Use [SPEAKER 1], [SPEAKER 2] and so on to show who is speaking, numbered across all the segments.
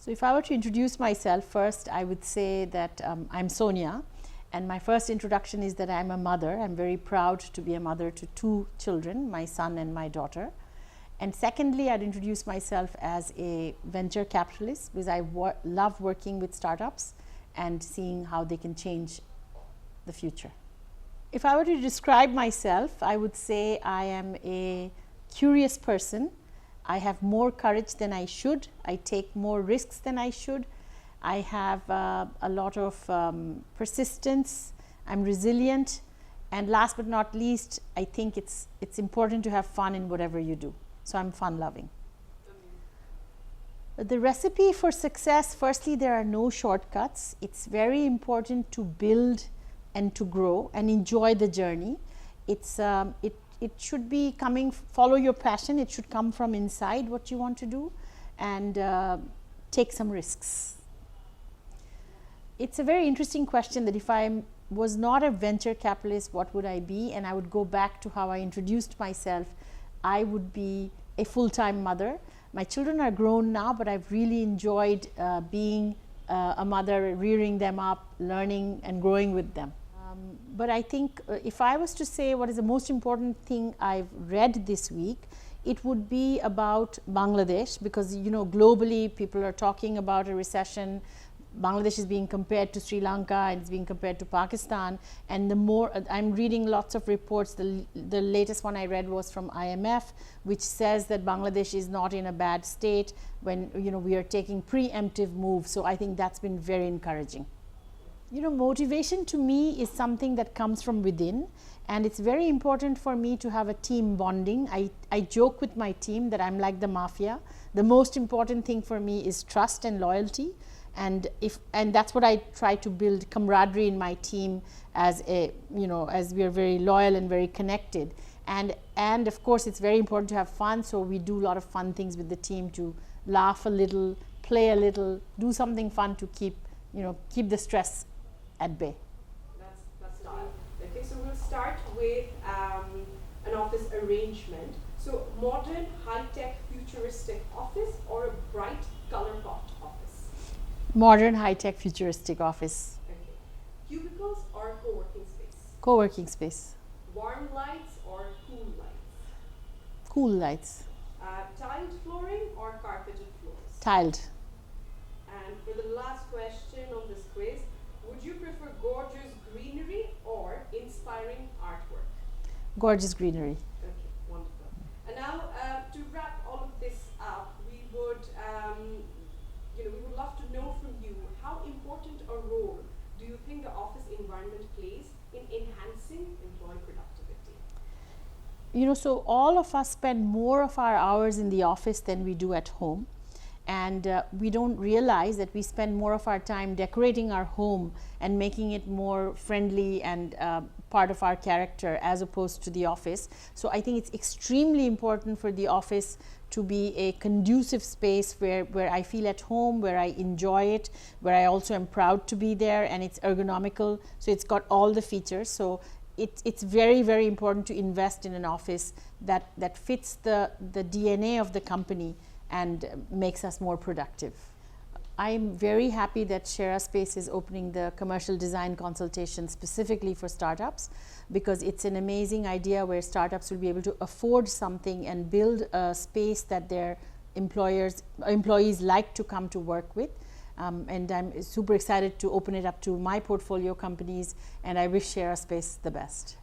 [SPEAKER 1] So if I were to introduce myself first, I would say that I'm Sonia, and my first introduction is that I'm a mother. I'm very proud to be a mother to 2 children, my son and my daughter. And secondly, I'd introduce myself as a venture capitalist, because I love working with startups and seeing how they can change the future. If I were to describe myself, I would say I am a curious person. I have more courage than I should. I take more risks than I should. I have a lot of persistence. I'm resilient. And last but not least, I think it's important to have fun in whatever you do. So I'm fun loving. The recipe for success, firstly, there are no shortcuts. It's very important to build and to grow and enjoy the journey. It should be coming, follow your passion. It should come from inside what you want to do, and take some risks. It's a very interesting question that if I was not a venture capitalist, what would I be? And I would go back to how I introduced myself. I would be a full-time mother. My children are grown now, but I've really enjoyed being a mother, rearing them up, learning and growing with them. But I think if I was to say what is the most important thing I've read this week, it would be about Bangladesh, because globally people are talking about a recession. Bangladesh is being compared to Sri Lanka, and it's being compared to Pakistan. And the more I'm reading lots of reports, the latest one I read was from IMF, which says that Bangladesh is not in a bad state when we are taking preemptive moves. So I think that's been very encouraging. Motivation to me is something that comes from within, and it's very important for me to have a team bonding. I joke with my team that I'm like the mafia. The most important thing for me is trust and loyalty, and that's what I try to build camaraderie in my team as as we are very loyal and very connected. And of course it's very important to have fun, so we do a lot of fun things with the team to laugh a little, play a little, do something fun to keep the stress at bay.
[SPEAKER 2] That's style. Okay, so we'll start with an office arrangement. So modern, high-tech, futuristic office, or a bright, color-popped office?
[SPEAKER 1] Modern, high-tech, futuristic office.
[SPEAKER 2] Okay. Cubicles or co-working space?
[SPEAKER 1] Co-working space.
[SPEAKER 2] Warm lights or cool lights?
[SPEAKER 1] Cool lights.
[SPEAKER 2] Tiled flooring or carpeted floors?
[SPEAKER 1] Tiled.
[SPEAKER 2] And for the last question on this quiz, would you prefer gorgeous greenery or inspiring artwork?
[SPEAKER 1] Gorgeous greenery.
[SPEAKER 2] Okay, wonderful. And now to wrap all of this up, we would love to know from you, how important a role do you think the office environment plays in enhancing employee productivity?
[SPEAKER 1] So all of us spend more of our hours in the office than we do at home. And we don't realize that we spend more of our time decorating our home and making it more friendly and part of our character as opposed to the office. So I think it's extremely important for the office to be a conducive space where I feel at home, where I enjoy it, where I also am proud to be there, and it's ergonomical. So it's got all the features. So it's very, very important to invest in an office that fits the DNA of the company and makes us more productive. I'm very happy that Sheraspace is opening the commercial design consultation specifically for startups, because it's an amazing idea where startups will be able to afford something and build a space that their employees like to come to work with. And I'm super excited to open it up to my portfolio companies, and I wish Sheraspace the best.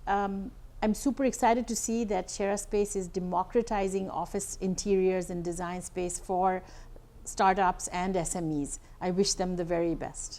[SPEAKER 1] I'm super excited to see that Sheraspace is democratizing office interiors and design space for startups and SMEs. I wish them the very best.